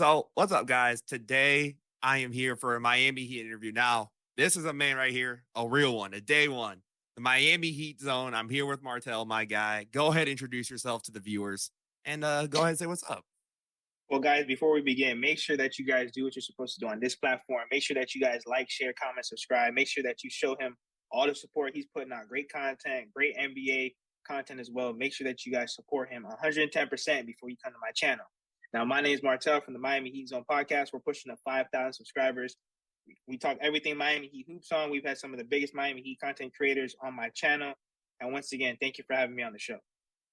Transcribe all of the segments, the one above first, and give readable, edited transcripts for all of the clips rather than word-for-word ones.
So, what's up, guys? Today, I am here for a Miami Heat interview. Now, this is a man right here, a real one, a day one, the Miami Heat zone. I'm here with Martell, my guy. Go ahead, introduce yourself to the viewers, and go ahead and say what's up. Well, guys, before we begin, make sure that you guys do what you're supposed to do on this platform. Make sure that you guys like, share, comment, subscribe. Make sure that you show him all the support. He's putting out great content, great NBA content as well. Make sure that you guys support him 110% before you come to my channel. Now, my name is Martell from the Miami Heat Zone podcast. We're pushing to 5,000 subscribers. We talk everything Miami Heat hoops on. We've had some of the biggest Miami Heat content creators on my channel. And once again, thank you for having me on the show.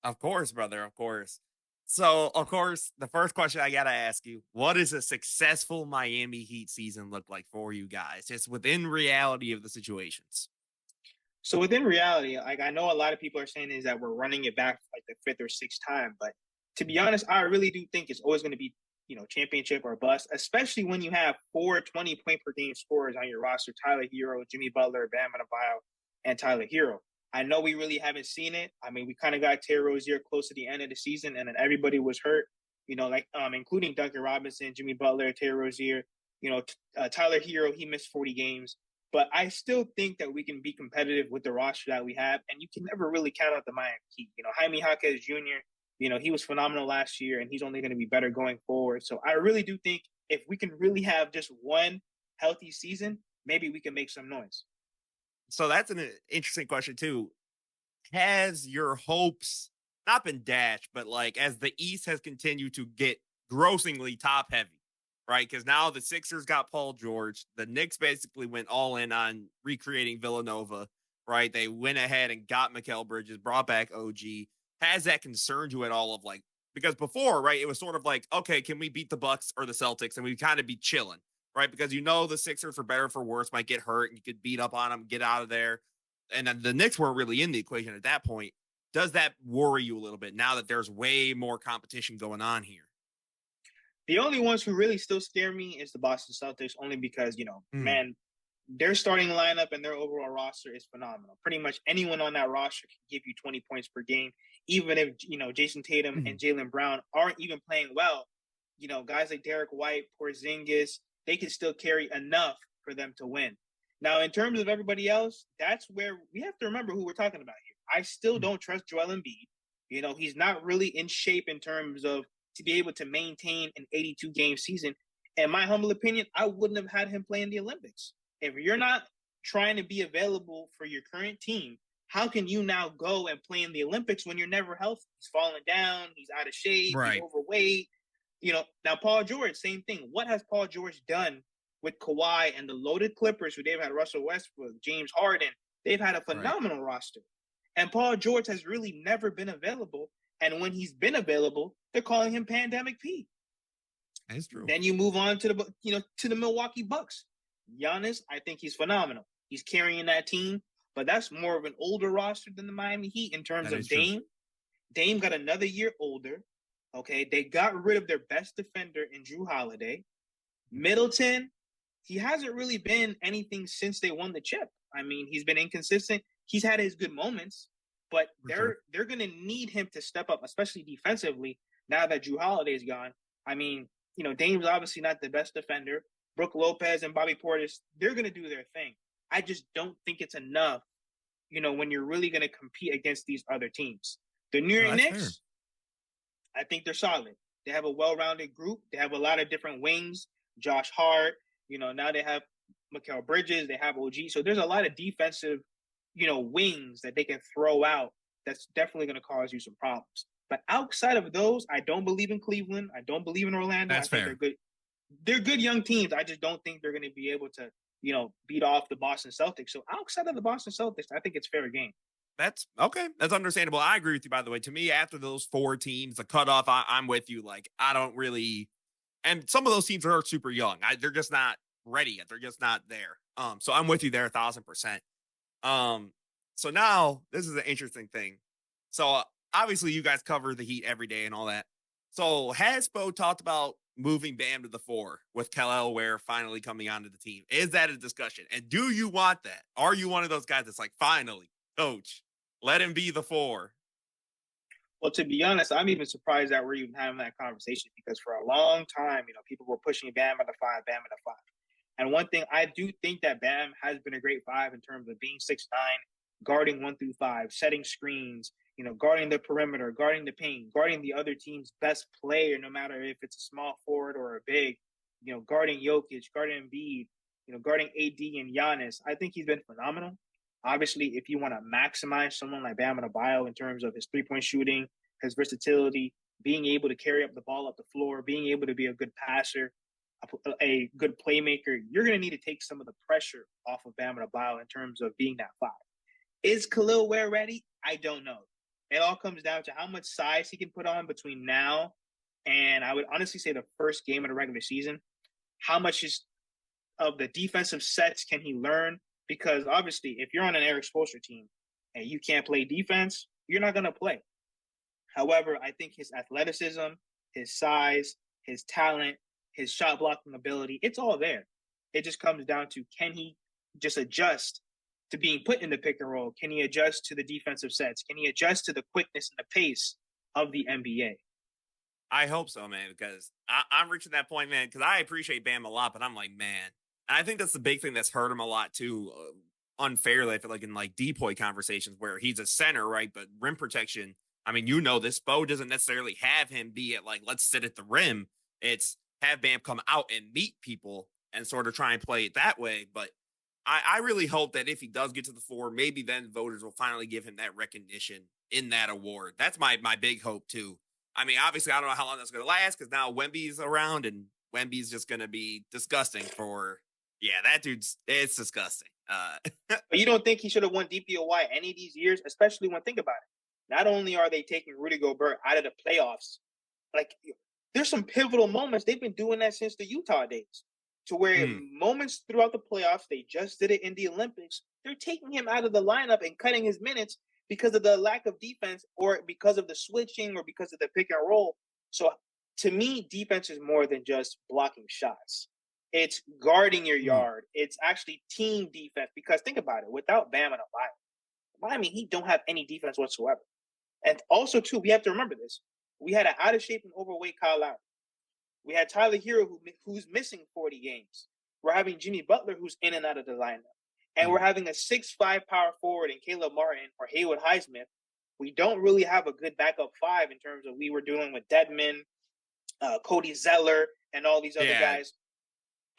Of course, brother, of course. So, of course, the first question I got to ask you, what does a successful Miami Heat season look like for you guys? Just within reality of the situations. So within reality, like I know a lot of people are saying is that we're running it back for like the fifth or sixth time, but to be honest, I really do think it's always going to be, championship or bust, especially when you have 4 20 point per game scorers on your roster: Tyler Hero, Jimmy Butler, Bam Adebayo, and Tyler Hero. I know we really haven't seen it. I mean, we kind of got Terry Rozier close to the end of the season, and then everybody was hurt. Including Duncan Robinson, Jimmy Butler, Terry Rozier. Tyler Hero, he missed 40 games. But I still think that we can be competitive with the roster that we have, and you can never really count out the Miami Heat. Jaime Jaquez Jr., he was phenomenal last year, and he's only going to be better going forward. So I really do think if we can really have just one healthy season, maybe we can make some noise. So that's an interesting question too. Has your hopes not been dashed, but like as the East has continued to get grossingly top heavy, right? Because now the Sixers got Paul George. The Knicks basically went all in on recreating Villanova, right? They went ahead and got Mikal Bridges, brought back OG. Has that concerned you at all of like, because before, right, it was sort of like, okay, can we beat the Bucks or the Celtics? And we kind of be chilling, right? Because the Sixers, for better or for worse, might get hurt and you could beat up on them, get out of there. And then the Knicks weren't really in the equation at that point. Does that worry you a little bit now that there's way more competition going on here? The only ones who really still scare me is the Boston Celtics, only because, Mm, man, their starting lineup and their overall roster is phenomenal. Pretty much anyone on that roster can give you 20 points per game, even if, Jason Tatum mhm. and Jaylen Brown aren't even playing well. Guys like Derek White, Porzingis, they can still carry enough for them to win. Now, in terms of everybody else, that's where we have to remember who we're talking about here. I still Mm. don't trust Joel Embiid. He's not really in shape in terms of to be able to maintain an 82 game season. In my humble opinion, I wouldn't have had him play in the Olympics. If you're not trying to be available for your current team, how can you now go and play in the Olympics when you're never healthy? He's falling down, he's out of shape, he's Right. overweight. Now Paul George, same thing. What has Paul George done with Kawhi and the loaded Clippers, who they've had Russell Westbrook, James Harden? They've had a Right. phenomenal roster. And Paul George has really never been available. And when he's been available, they're calling him Pandemic P. That's true. Then you move on to the Milwaukee Bucks. Giannis, I think he's phenomenal. He's carrying that team, but that's more of an older roster than the Miami Heat in terms That is of true. Dame. Dame got another year older. Okay, they got rid of their best defender in Drew Holiday. Middleton, he hasn't really been anything since they won the chip. I mean, he's been inconsistent. He's had his good moments, but For sure. they're going to need him to step up, especially defensively. Now that Drew Holiday's gone, I mean, Dame's obviously not the best defender. Brooke Lopez and Bobby Portis, they're going to do their thing. I just don't think it's enough, when you're really going to compete against these other teams. The New No, York that's fair. Knicks, I think they're solid. They have a well-rounded group. They have a lot of different wings. Josh Hart, now they have Mikal Bridges. They have OG. So there's a lot of defensive, wings that they can throw out. That's definitely going to cause you some problems. But outside of those, I don't believe in Cleveland. I don't believe in Orlando. I That's think they're fair. good. They're good young teams. I just don't think they're going to be able to, beat off the Boston Celtics. So outside of the Boston Celtics, I think it's fair game. That's okay. That's understandable. I agree with you, by the way. To me, after those four teams, the cutoff, I'm with you. Like, I don't really, and some of those teams are super young. They're just not ready yet. They're just not there. So I'm with you there 1,000%. Um, so now this is an interesting thing. So obviously, you guys cover the Heat every day and all that. So has Spo talked about moving Bam to the four with KEL'EL Ware finally coming onto the team? Is that a discussion? And do you want that? Are you one of those guys that's like, finally, coach, let him be the four? Well, to be honest, I'm even surprised that we're even having that conversation because for a long time, people were pushing Bam at the five, Bam at the five. And one thing I do think that Bam has been a great five in terms of being 6'9", guarding 1 through 5, setting screens, guarding the perimeter, guarding the paint, guarding the other team's best player, no matter if it's a small forward or a big, guarding Jokic, guarding Embiid, guarding AD and Giannis. I think he's been phenomenal. Obviously, if you want to maximize someone like Bam Adebayo in terms of his three-point shooting, his versatility, being able to carry up the ball up the floor, being able to be a good passer, a good playmaker, you're going to need to take some of the pressure off of Bam Adebayo in terms of being that five. Is KEL'EL WARE ready? I don't know. It all comes down to how much size he can put on between now and I would honestly say the first game of the regular season. How much of the defensive sets can he learn? Because obviously, if you're on an Eric Spoelstra team and you can't play defense, you're not going to play. However, I think his athleticism, his size, his talent, his shot blocking ability, it's all there. It just comes down to, can he just adjust to being put in the pick and roll? Can he adjust to the defensive sets? Can he adjust to the quickness and the pace of the NBA? I hope so, man, because I'm reaching that point, man, because I appreciate Bam a lot, but I'm like, man, and I think that's the big thing that's hurt him a lot too. Unfairly, I feel like in like depoy conversations where he's a center, right? But rim protection, I mean, this Bo doesn't necessarily have him be at like, let's sit at the rim. It's have Bam come out and meet people and sort of try and play it that way. But I really hope that if he does get to the four, maybe then voters will finally give him that recognition in that award. That's my big hope too. I mean, obviously, I don't know how long that's going to last because now Wemby's around and Wemby's just going to be disgusting for. Yeah, it's disgusting. But you don't think he should have won DPOY any of these years, especially when think about it. Not only are they taking Rudy Gobert out of the playoffs, like there's some pivotal moments. They've been doing that since the Utah days, to where moments throughout the playoffs, they just did it in the Olympics. They're taking him out of the lineup and cutting his minutes because of the lack of defense or because of the switching or because of the pick and roll. So to me, defense is more than just blocking shots. It's guarding your yard. It's actually team defense because think about it. Without Bam and Miami, he don't have any defense whatsoever. And also, too, we have to remember this. We had an out-of-shape and overweight Kyle Lowry. We had Tyler Hero, who's missing 40 games. We're having Jimmy Butler, who's in and out of the lineup. And we're having a 6'5" power forward in Caleb Martin or Haywood Highsmith. We don't really have a good backup five in terms of we were dealing with Dedmon, Cody Zeller, and all these other guys.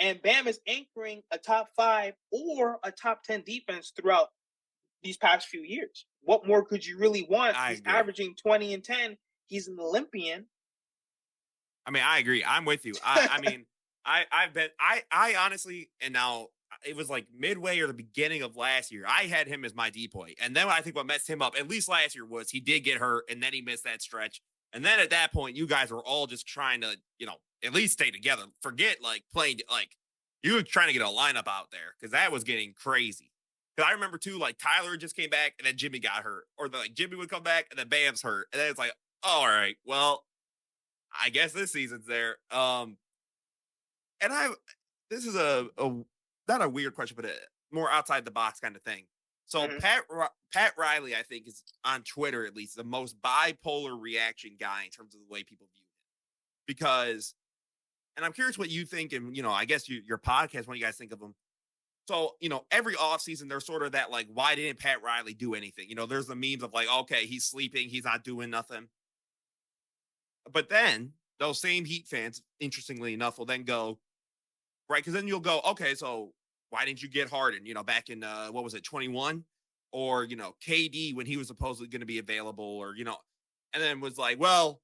And Bam is anchoring a top 5 or a top 10 defense throughout these past few years. What more could you really want? He's averaging 20 and 10. He's an Olympian. I mean, I agree. I'm with you. I mean, I honestly, and now it was like midway or the beginning of last year, I had him as my depoy. And then I think what messed him up, at least last year, was he did get hurt and then he missed that stretch. And then at that point, you guys were all just trying to, at least stay together. Forget like playing, like you were trying to get a lineup out there because that was getting crazy. Because I remember too, like Tyler just came back and then Jimmy got hurt, or like Jimmy would come back and then Bam's hurt, and then it's like, oh, all right, well, I guess this season's there. And this is a not a weird question, but a more outside the box kind of thing. So Pat Riley, I think, is on Twitter at least the most bipolar reaction guy in terms of the way people view him. Because, and I'm curious what you think, and I guess your podcast, when you guys think of him. So, every offseason, there's sort of that, like, why didn't Pat Riley do anything? There's the memes of like, okay, he's sleeping, he's not doing nothing. But then those same Heat fans, interestingly enough, will then go, right? Because then you'll go, okay, so why didn't you get Harden, back in, 21? Or, KD when he was supposedly going to be available, or, and then was like, well,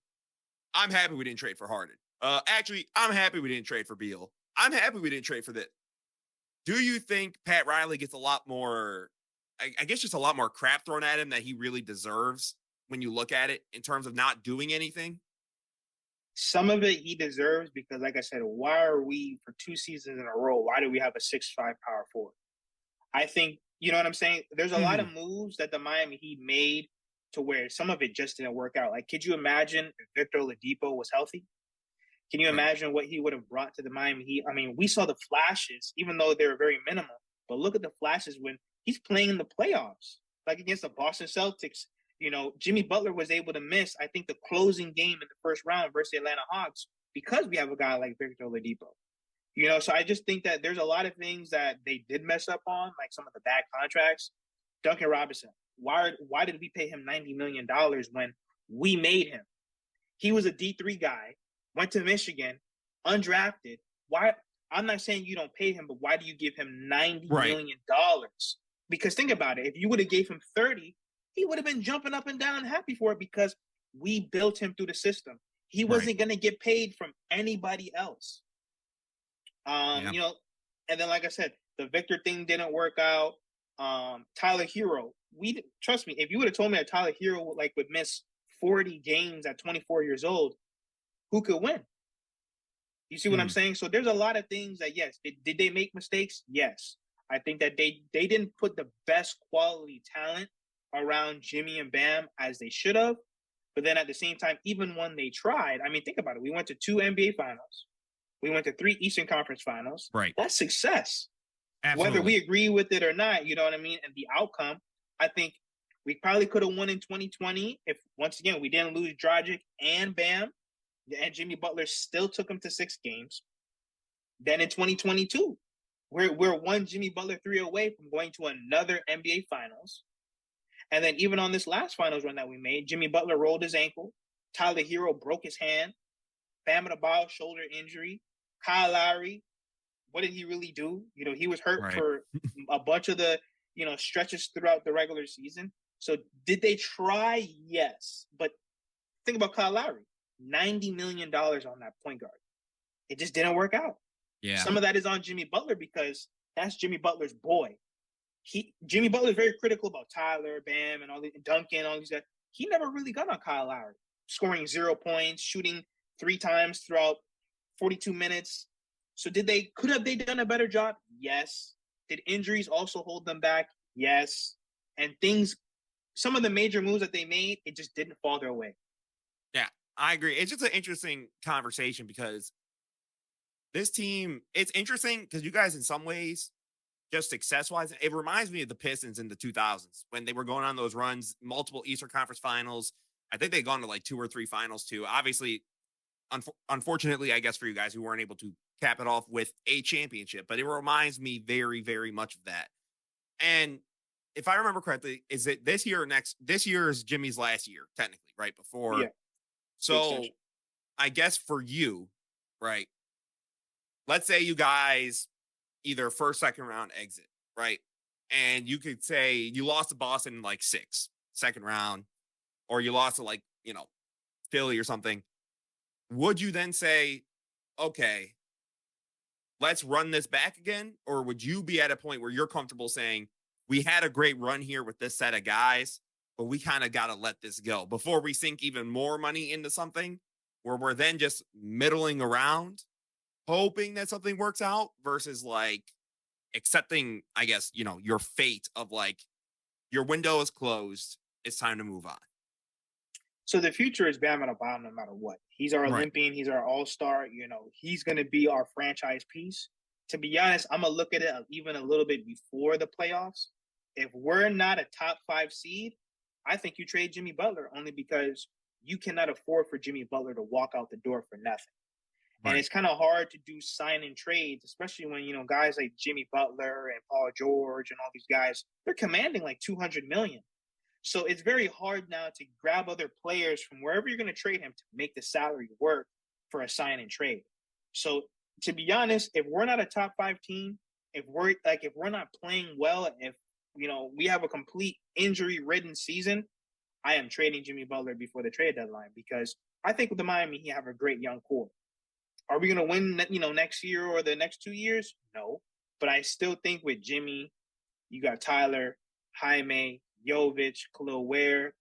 I'm happy we didn't trade for Harden. Actually, I'm happy we didn't trade for Beal. I'm happy we didn't trade for this. Do you think Pat Riley gets a lot more, I guess just a lot more crap thrown at him that he really deserves when you look at it in terms of not doing anything? Some of it he deserves because, like I said, why are we, for 2 seasons in a row, why do we have a 6'5" power forward? I think, you know what I'm saying? There's a lot of moves that the Miami Heat made to where some of it just didn't work out. Like, could you imagine if Victor Oladipo was healthy? Can you imagine what he would have brought to the Miami Heat? I mean, we saw the flashes, even though they were very minimal. But look at the flashes when he's playing in the playoffs, like against the Boston Celtics. Jimmy Butler was able to miss, I think, the closing game in the first round versus the Atlanta Hawks because we have a guy like Victor Oladipo. So I just think that there's a lot of things that they did mess up on, like some of the bad contracts. Duncan Robinson, why did we pay him $90 million when we made him? He was a D3 guy, went to Michigan, undrafted. Why? I'm not saying you don't pay him, but why do you give him $90 million? Because think about it. If you would have gave him 30, he would have been jumping up and down happy for it because we built him through the system. He wasn't going to get paid from anybody else. And then like I said, the Victor thing didn't work out. Tyler Hero, trust me, if you would have told me that Tyler Hero would miss 40 games at 24 years old, who could win? You see what I'm saying? So there's a lot of things that, yes, did they make mistakes? Yes. I think that they didn't put the best quality talent around Jimmy and Bam as they should have. But then at the same time, even when they tried, I mean, think about it. We went to 2 NBA finals. We went to 3 Eastern Conference finals. Right. That's success. Absolutely. Whether we agree with it or not, you know what I mean? And the outcome, I think we probably could have won in 2020 if, once again, we didn't lose Dragic and Bam, and Jimmy Butler still took them to 6 games. Then in 2022, we're one Jimmy Butler 3 away from going to another NBA Finals. And then even on this last finals run that we made, Jimmy Butler rolled his ankle. Tyler Hero broke his hand. Bam Adebayo, shoulder injury. Kyle Lowry, what did he really do? He was hurt for a bunch of the, stretches throughout the regular season. So did they try? Yes. But think about Kyle Lowry, $90 million on that point guard. It just didn't work out. Yeah. Some of that is on Jimmy Butler because that's Jimmy Butler's boy. Jimmy Butler is very critical about Tyler, Bam, and Duncan, all these guys. He never really got on Kyle Lowry, scoring 0 points, shooting 3 times throughout 42 minutes. So could have they done a better job? Yes. Did injuries also hold them back? Yes. And some of the major moves that they made, it just didn't fall their way. Yeah, I agree. It's just an interesting conversation because this team, it's interesting because you guys in some ways, just success-wise, it reminds me of the Pistons in the 2000s when they were going on those runs, multiple Eastern Conference finals. I think they'd gone to 2 or 3 finals too. Obviously, unfortunately, I guess for you guys who weren't able to cap it off with a championship, but it reminds me very, very much of that. And if I remember correctly, is it this year or next? This year is Jimmy's last year, technically, right? Before. Yeah. So I guess for you, right? Let's say you guys either first, second round exit, right? And you could say you lost to Boston in 6, second round, or you lost to Philly or something. Would you then say, okay, let's run this back again? Or would you be at a point where you're comfortable saying, we had a great run here with this set of guys, but we kind of got to let this go before we sink even more money into something where we're then just middling around, hoping that something works out versus accepting, I guess, your fate of your window is closed. It's time to move on. So the future is Bam Adebayo no matter what. He's our Olympian. He's our all-star. He's going to be our franchise piece. To be honest, I'm going to look at it even a little bit before the playoffs. If we're not a top 5 seed, I think you trade Jimmy Butler only because you cannot afford for Jimmy Butler to walk out the door for nothing. Right. And it's kind of hard to do sign-in trades, especially when, guys like Jimmy Butler and Paul George and all these guys, they're commanding $200 million. So it's very hard now to grab other players from wherever you're going to trade him to make the salary work for a sign and trade. So to be honest, if we're not a top 5 team, if we're not playing well, if we have a complete injury-ridden season, I am trading Jimmy Butler before the trade deadline because I think with the Miami Heat have a great young core. Are we going to win, next year or the next 2 years? No, but I still think with Jimmy, you got Tyler, Jaime, Jovic, KEL'EL WARE,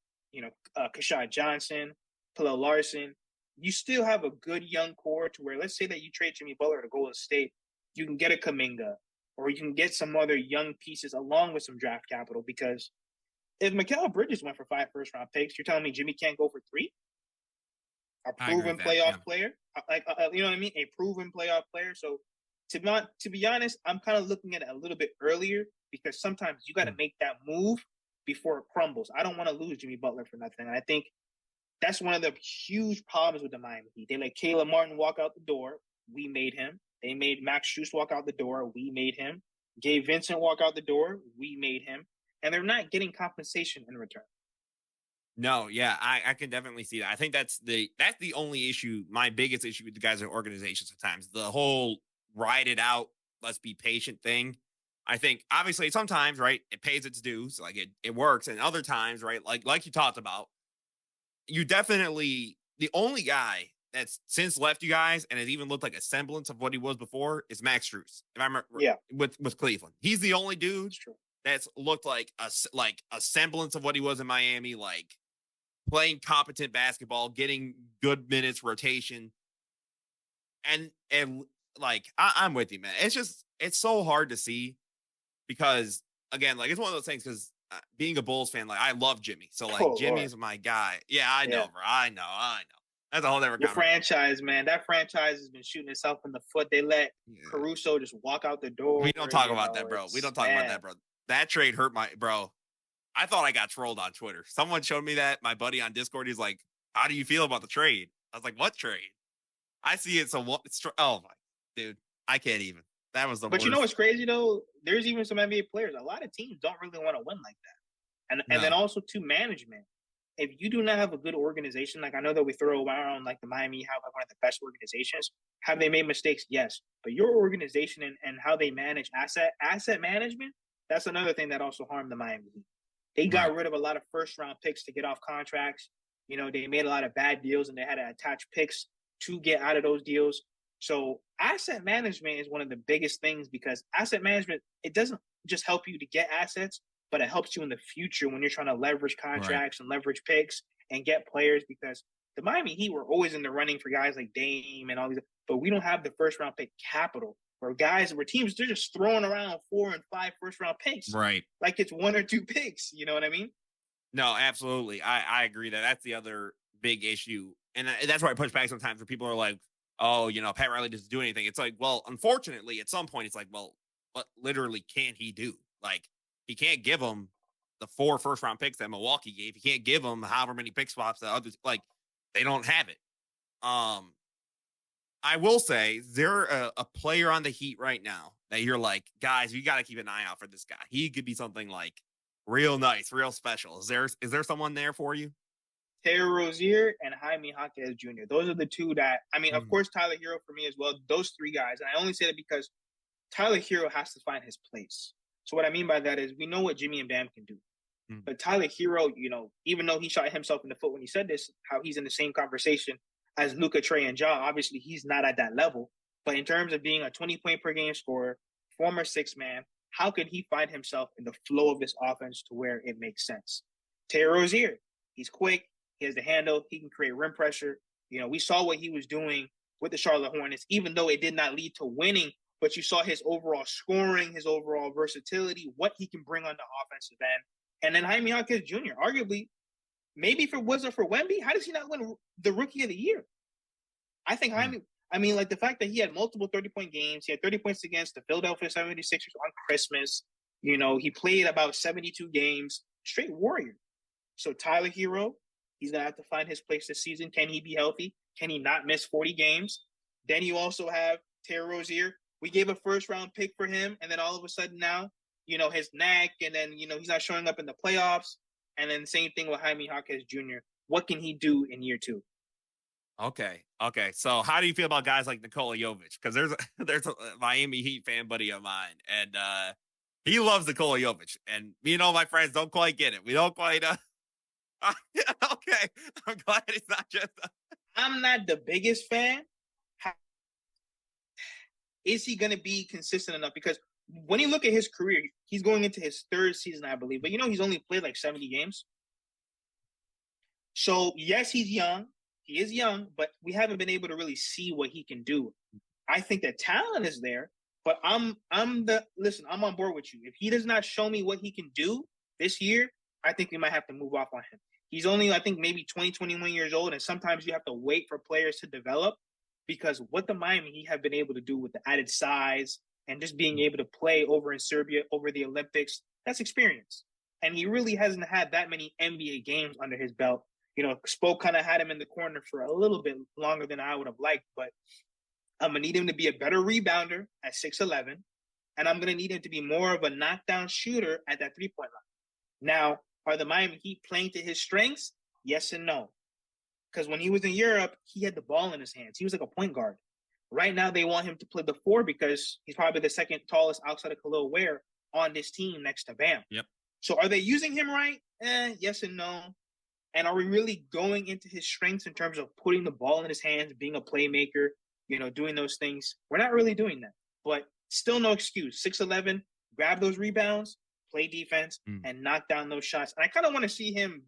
Keshad Johnson, Khalil Larson. You still have a good young core to where, let's say that you trade Jimmy Butler to Golden State, you can get a Kuminga or you can get some other young pieces along with some draft capital because if Mikal Bridges went for 5 first-round picks, you're telling me Jimmy can't go for 3? A proven playoff player? You know what I mean? A proven playoff player. So to be honest, I'm kind of looking at it a little bit earlier because sometimes you got to make that move before it crumbles. I don't want to lose Jimmy Butler for nothing. And I think that's one of the huge problems with the Miami Heat. They let Caleb Martin walk out the door. We made him. They made Max Strus walk out the door. We made him. Gabe Vincent walk out the door. We made him. And they're not getting compensation in return. No, yeah, I can definitely see that. I think that's the only issue, my biggest issue with the guys in organizations sometimes. The whole ride it out, let's be patient thing. I think obviously sometimes, right, it pays its dues, like it works, and other times, right, like you talked about, you definitely the only guy that's since left you guys and has even looked like a semblance of what he was before is Max Strus. If I remember, Yeah, with Cleveland, he's the only dude that's true. that's looked like a semblance of what he was in Miami, like playing competent basketball, getting good minutes rotation, and like I'm with you, man. It's so hard to see because again, like it's one of those things because being a Bulls fan, like I love Jimmy, so like Oh Jimmy Lord. is my guy. Yeah, I know, Yeah. bro. I know. That's a whole different Your conversation. franchise, man. That franchise has been shooting itself in the foot. They let Yeah. Caruso just walk out the We door. don't talk about that, bro. We It's don't talk about man. that, bro. That trade hurt my bro. I thought I got trolled on Twitter. Someone showed me that. My buddy on Discord, he's like, "How do you feel about the trade?" I was like, "What trade?" I see it. So what? Oh my, dude, I can't even. That was the But you know worst. what's crazy though? There's even some NBA players. A lot of teams don't really want to win like that. And then No, also to management. If you do not have a good organization, like I know that we throw around like the Miami have like one of the best organizations. Have they made mistakes? Yes. But your organization and how they manage asset management, that's another thing that also harmed the Miami Heat. They right, got rid of a lot of first round picks to get off contracts. You know, they made a lot of bad deals and they had to attach picks to get out of those deals. So asset management is one of the biggest things because asset management, it doesn't just help you to get assets, but it helps you in the future when you're trying to leverage right, contracts and leverage picks and get players because the Miami Heat were always in the running for guys like Dame and all these, but we don't have the first round pick capital where teams, they're just throwing around 4 and 5 first round picks right. like it's 1 or 2 picks. You know what I mean? No, absolutely. I agree that that's the other big issue, and that's why I push back sometimes where people are like, "Oh, Pat Riley doesn't do anything." It's like, well, unfortunately, at some point, it's like, well, what literally can he do? Like, he can't give them the 4 first round picks that Milwaukee gave. He can't give them however many pick swaps that others like. They don't have it. Um, I will say, is there a player on the Heat right now that you're like, guys, you got to keep an eye out for this guy. He could be something like real nice, real special. Is there someone there for you? Terry Rozier and Jaime Jaquez Jr. Those are the two that, I mean, of Mhm. course, Tyler Hero for me as well. Those three guys. And I only say that because Tyler Hero has to find his place. So what I mean by that is we know what Jimmy and Bam can do. Mhm. But Tyler Hero, even though he shot himself in the foot when he said this, how he's in the same conversation as Luka, Trey, and Ja, obviously he's not at that level. But in terms of being a 20-point per game scorer, former six man, how could he find himself in the flow of this offense to where it makes sense? Terry Rozier, he's quick, he has the handle, he can create rim pressure. We saw what he was doing with the Charlotte Hornets, even though it did not lead to winning. But you saw his overall scoring, his overall versatility, what he can bring on the offensive end. And then Jaime Jaquez Jr., arguably, maybe if it wasn't for Wemby, how does he not win the Rookie of the Year? I think Mhm. Jaime, I mean, like the fact that he had multiple 30-point games, he had 30 points against the Philadelphia 76ers on Christmas. He played about 72 games, straight warrior. So Tyler Hero, he's going to have to find his place this season. Can he be healthy? Can he not miss 40 games? Then you also have Terry Rozier. We gave a first round pick for him, and then all of a sudden now, his neck, and then, he's not showing up in the playoffs. And then same thing with Jaime Jaquez Jr. What can he do in year two? Okay. So, how do you feel about guys like Nikola Jovic? Because there's a Miami Heat fan buddy of mine, and he loves Nikola Jovic, and me and all my friends don't quite get it. We don't quite. Okay, I'm glad it's not just. I'm not the biggest fan. Is he going to be consistent enough? Because when you look at his career, he's going into his third season, I believe. But he's only played like 70 games. So yes, he's young. He is young, but we haven't been able to really see what he can do. I think the talent is there, but I'm on board with you. If he does not show me what he can do this year, I think we might have to move off on him. He's only, I think, maybe 20, 21 years old, and sometimes you have to wait for players to develop because what the Miami Heat have been able to do with the added size and just being able to play over in Serbia, over the Olympics, that's experience. and he really hasn't had that many NBA games under his belt. Spo kind of had him in the corner for a little bit longer than I would have liked, but I'm going to need him to be a better rebounder at 6'11", and I'm going to need him to be more of a knockdown shooter at that three-point line. Now, are the Miami Heat playing to his strengths? Yes and no. Because when he was in Europe, he had the ball in his hands. He was like a point guard. Right now, they want him to play the four because he's probably the second tallest outside of KEL'EL Ware on this team next to Bam. Yep. So are they using him right? Yes and no. And are we really going into his strengths in terms of putting the ball in his hands, being a playmaker, doing those things? We're not really doing that. But still no excuse. 6'11", grab those rebounds, play defense, and knock down those shots. And I kind of want to see him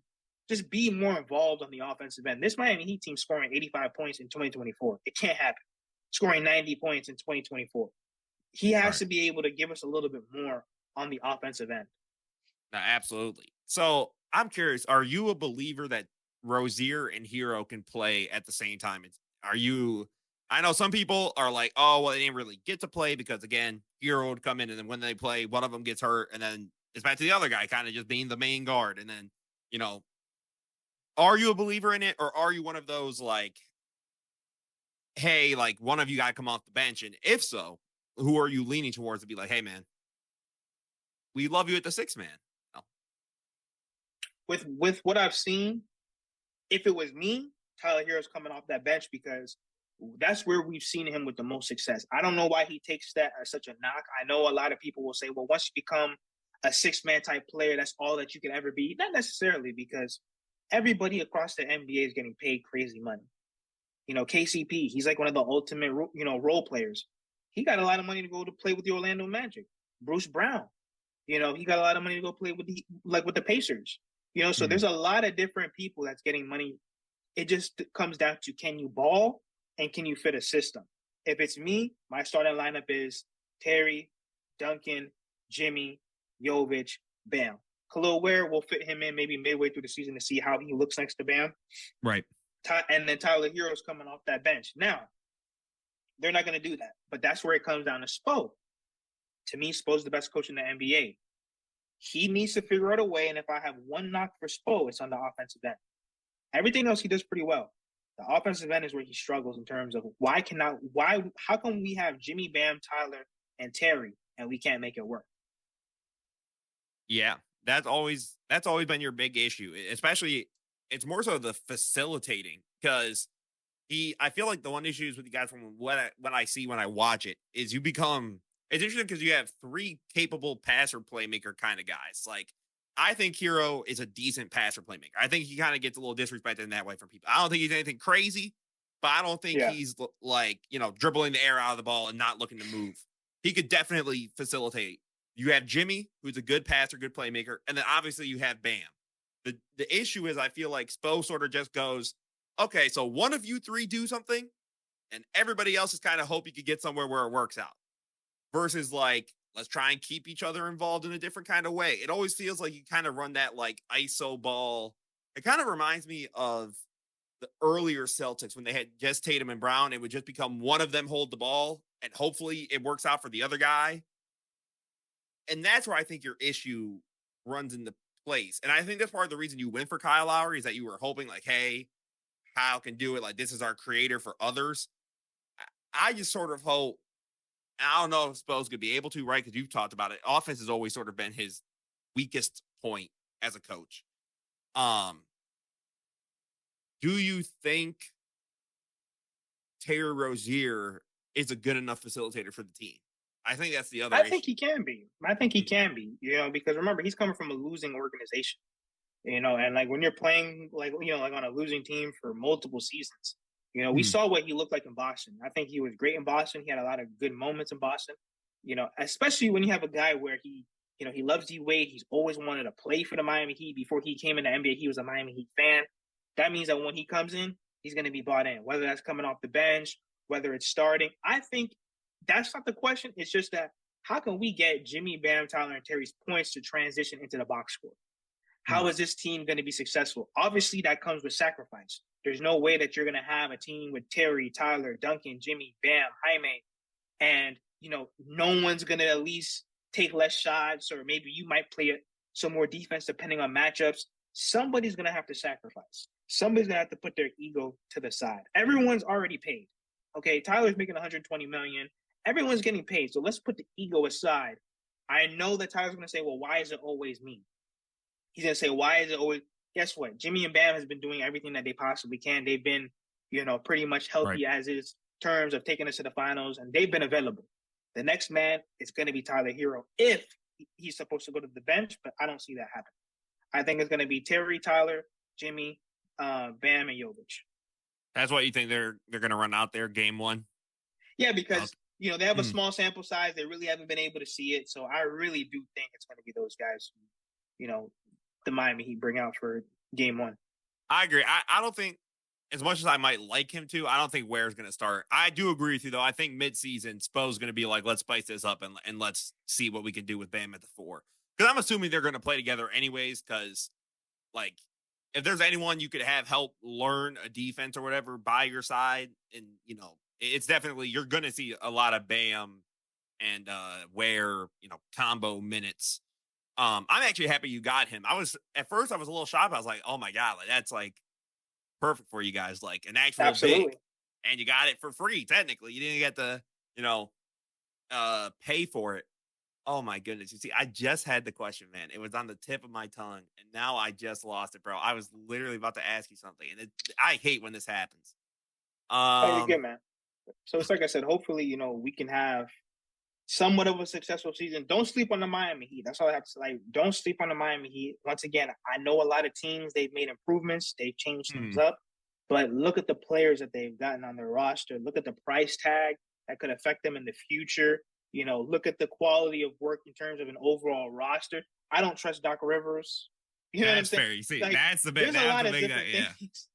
just be more involved on the offensive end. This Miami Heat team scoring 85 points in 2024. It can't happen. Scoring 90 points in 2024. He has to be able to give us a little bit more on the offensive end. No, absolutely. So I'm curious, are you a believer that Rozier and Hero can play at the same time? I know some people are like, oh, well, they didn't really get to play because, again, Hero would come in and then when they play, one of them gets hurt and then it's back to the other guy kind of just being the main guard. And then, are you a believer in it, or are you one of those like, hey, like one of you got to come off the bench? And if so, who are you leaning towards to be like, hey, man, we love you at the six man? No. With what I've seen, if it was me, Tyler Hero's coming off that bench because that's where we've seen him with the most success. I don't know why he takes that as such a knock. I know a lot of people will say, well, once you become a six-man type player, that's all that you can ever be. Not necessarily, because everybody across the NBA is getting paid crazy money. KCP, he's like one of the ultimate, role players. He got a lot of money to go to play with the Orlando Magic. Bruce Brown, he got a lot of money to go play with the Pacers. So there's a lot of different people that's getting money. It just comes down to, can you ball and can you fit a system? If it's me, my starting lineup is Terry, Duncan, Jimmy, Jovic, Bam. KEL'EL Ware will fit him in maybe midway through the season to see how he looks next to Bam. Right. And then Tyler Hero's coming off that bench. Now, they're not going to do that. But that's where it comes down to Spo. To me, Spo's the best coach in the NBA. He needs to figure out a way, and if I have one knock for Spo, it's on the offensive end. Everything else he does pretty well. The offensive end is where he struggles in terms of how come we have Jimmy, Bam, Tyler, and Terry, and we can't make it work? Yeah, that's always been your big issue, especially it's more so the facilitating, because I feel like the one issue is with you guys from what I see when I watch it is it's interesting because you have three capable passer playmaker kind of guys. Like, I think Hero is a decent passer playmaker. I think he kind of gets a little disrespected in that way from people. I don't think he's anything crazy, but I don't think he's like, dribbling the air out of the ball and not looking to move. He could definitely facilitate. You have Jimmy, who's a good passer, good playmaker. And then obviously you have Bam. The issue is I feel like Spo sort of just goes, okay, so one of you three do something and everybody else is kind of hope you could get somewhere where it works out. Versus like, let's try and keep each other involved in a different kind of way. It always feels like you kind of run that like ISO ball. It kind of reminds me of the earlier Celtics when they had just Tatum and Brown. It would just become one of them hold the ball and hopefully it works out for the other guy. And that's where I think your issue runs into place. And I think that's part of the reason you went for Kyle Lowry is that you were hoping like, hey, Kyle can do it. Like, this is our creator for others. I just sort of hope, I don't know if Spo's going to be able to, right? Because you've talked about it. Offense has always sort of been his weakest point as a coach. Do you think Terry Rozier is a good enough facilitator for the team? I think that's the other issue. Think he can be. I think he can be, because remember, he's coming from a losing organization, and like when you're playing like on a losing team for multiple seasons, we saw what he looked like in Boston. I think he was great in Boston. He had a lot of good moments in Boston, especially when you have a guy where he loves D-Wade. He's always wanted to play for the Miami Heat. Before he came in the NBA, he was a Miami Heat fan. That means that when he comes in, he's going to be bought in, whether that's coming off the bench, whether it's starting. I think that's not the question. It's just that how can we get Jimmy, Bam, Tyler, and Terry's points to transition into the box score? How is this team going to be successful? Obviously, that comes with sacrifice. There's no way that you're going to have a team with Terry, Tyler, Duncan, Jimmy, Bam, Jaime, and, no one's going to at least take less shots, or maybe you might play some more defense depending on matchups, somebody's going to have to sacrifice. Somebody's going to have to put their ego to the side. Everyone's already paid. Okay, Tyler's making 120 million. Everyone's getting paid. So let's put the ego aside. I know that Tyler's going to say, well, why is it always me? He's going to say, why is it always? Guess what? Jimmy and Bam has been doing everything that they possibly can. They've been, pretty much Right. healthy as is terms of taking us to the finals, and they've been available. The next man is going to be Tyler Hero if he's supposed to go to the bench, but I don't see that happen. I think it's going to be Terry, Tyler, Jimmy, Bam, and Jovic. That's what you think they're going to run out there game one? Yeah, because they have a Hmm. small sample size. They really haven't been able to see it, so I really do think it's going to be those guys who, the Miami Heat bring out for game one. I agree. I don't think, as much as I might like him to, I don't think Ware's going to start. I do agree with you, though. I think midseason, Spo's going to be like, let's spice this up and let's see what we can do with Bam at the 4. Because I'm assuming they're going to play together anyways, because, like, if there's anyone you could have help learn a defense or whatever by your side, and, it's definitely, you're going to see a lot of Bam and Ware, combo minutes. I'm actually happy you got him. At first I was a little shocked. I was like, oh my God, like that's like perfect for you guys, like an actual big, Absolutely. and you got it for free. Technically, you didn't get to, pay for it. Oh my goodness! You see, I just had the question, man. It was on the tip of my tongue, and now I just lost it, bro. I was literally about to ask you something, and I hate when this happens. Oh, you're good, Um, man. So it's like I said, hopefully, we can have somewhat of a successful season. Don't sleep on the Miami Heat. That's all I have to say. Like, don't sleep on the Miami Heat. Once again, I know a lot of teams, they've made improvements, they've changed things hmm, up, but look at the players that they've gotten on their roster. Look at the price tag that could affect them in the future. Look at the quality of work in terms of an overall roster. I don't trust Doc Rivers. You know what I'm that's saying? fair. You see, Like, there's a that's lot the of big, different yeah. things.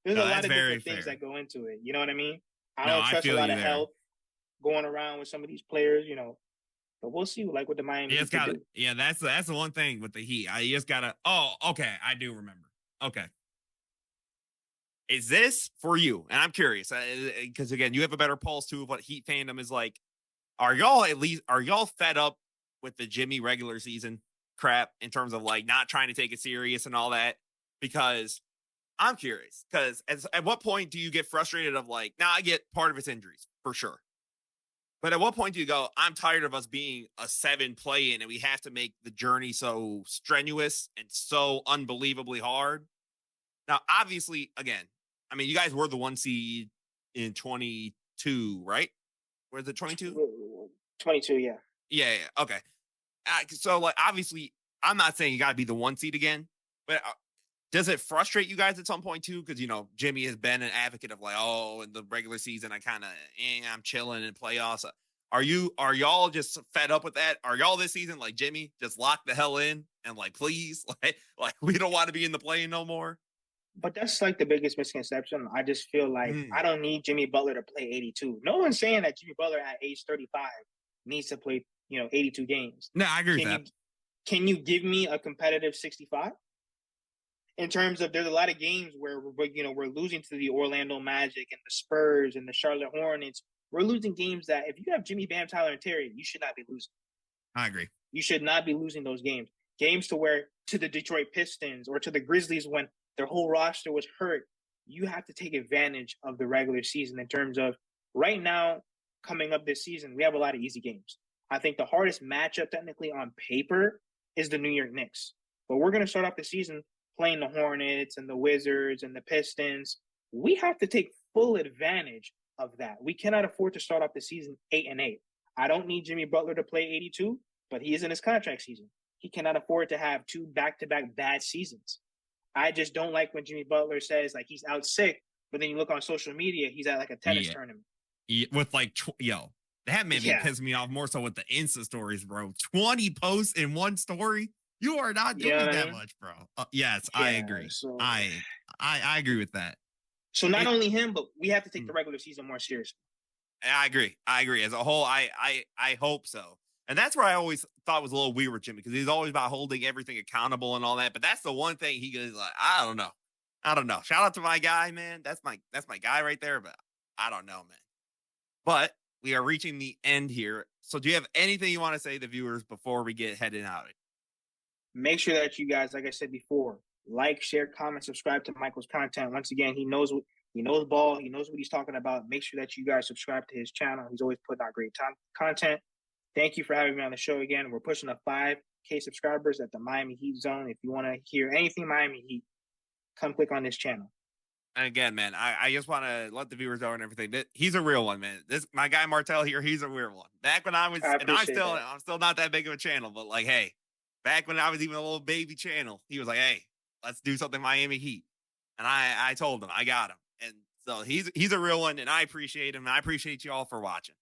There's No, a lot that's of very different things fair. that go into it. You know what I mean? I No, don't I trust a feel lot you of there. health going around with some of these players, but we'll see like what the Miami You Heat just could got it. do. Yeah, that's the one thing with the Heat. You just gotta. Oh, okay. I do remember. Okay, is this for you? And I'm curious because again, you have a better pulse too of what Heat fandom is like. Are y'all fed up with the Jimmy regular season crap in terms of like not trying to take it serious and all that? Because I'm curious. Because at what point do you get frustrated of like, now I get part of it's injuries for sure. But at what point do you go, I'm tired of us being a 7 play in and we have to make the journey so strenuous and so unbelievably hard? Now, obviously, again, I mean, you guys were the 1 seed in 22, right? Was it 22? 22, yeah. Yeah, yeah. Okay. So, like, obviously, I'm not saying you got to be the 1 seed again, but does it frustrate you guys at some point too? Because Jimmy has been an advocate of like, oh, in the regular season, I kind of, I'm chilling in playoffs. Are y'all just fed up with that? Are y'all this season like Jimmy, just lock the hell in and like, please, like we don't want to be in the play no more? But that's like the biggest misconception. I just feel like Mm. I don't need Jimmy Butler to play 82. No one's saying that Jimmy Butler at age 35 needs to play, 82 games. No, I agree with Can that. you can you give me a competitive 65? In terms of there's a lot of games where we're losing to the Orlando Magic and the Spurs and the Charlotte Hornets. We're losing games that if you have Jimmy, Bam, Tyler, and Terry, you should not be losing. I agree. You should not be losing those games. Games to where to the Detroit Pistons or to the Grizzlies when their whole roster was hurt. You have to take advantage of the regular season in terms of right now coming up this season. We have a lot of easy games. I think the hardest matchup technically on paper is the New York Knicks. But we're going to start off the season playing the Hornets and the Wizards and the Pistons. We have to take full advantage of that. We cannot afford to start off the season 8-8. I don't need Jimmy Butler to play 82, but he is in his contract season. He cannot afford to have 2 back-to-back bad seasons. I just don't like when Jimmy Butler says like he's out sick, but then you look on social media, he's at like a tennis Yeah. tournament. With like, that made me Yeah, piss me off more so with the Insta stories, bro. 20 posts in one story. You are not you know doing what I that mean? much, bro. Yes, I Yeah. agree. So, I agree with that. so not It, only him, but we have to take mm, the regular season more seriously. I agree. I agree. As a whole, I hope so. And that's where I always thought was a little weird with Jimmy because he's always about holding everything accountable and all that. But that's the one thing he goes like, I don't know. I don't know. Shout out to my guy, man. That's my guy right there. But I don't know, man. But we are reaching the end here. So do you have anything you want to say to the viewers before we get heading out? Make sure that you guys, like I said before, like, share, comment, subscribe to Michael's content. Once again, he knows ball, he knows what he's talking about. Make sure that you guys subscribe to his channel. He's always putting out great content. Thank you for having me on the show again. We're pushing to 5K subscribers at the Miami Heat Zone. If you want to hear anything Miami Heat, come click on this channel. And again, man, I just want to let the viewers know and everything that he's a real one, man. This my guy Martell here, he's a real one. Back when I was, I and appreciate that. I'm still not that big of a channel, but like, hey, back when I was even a little baby channel, he was like, hey, let's do something Miami Heat, and I told him I got him, and so he's a real one, and I appreciate him, and I appreciate you all for watching.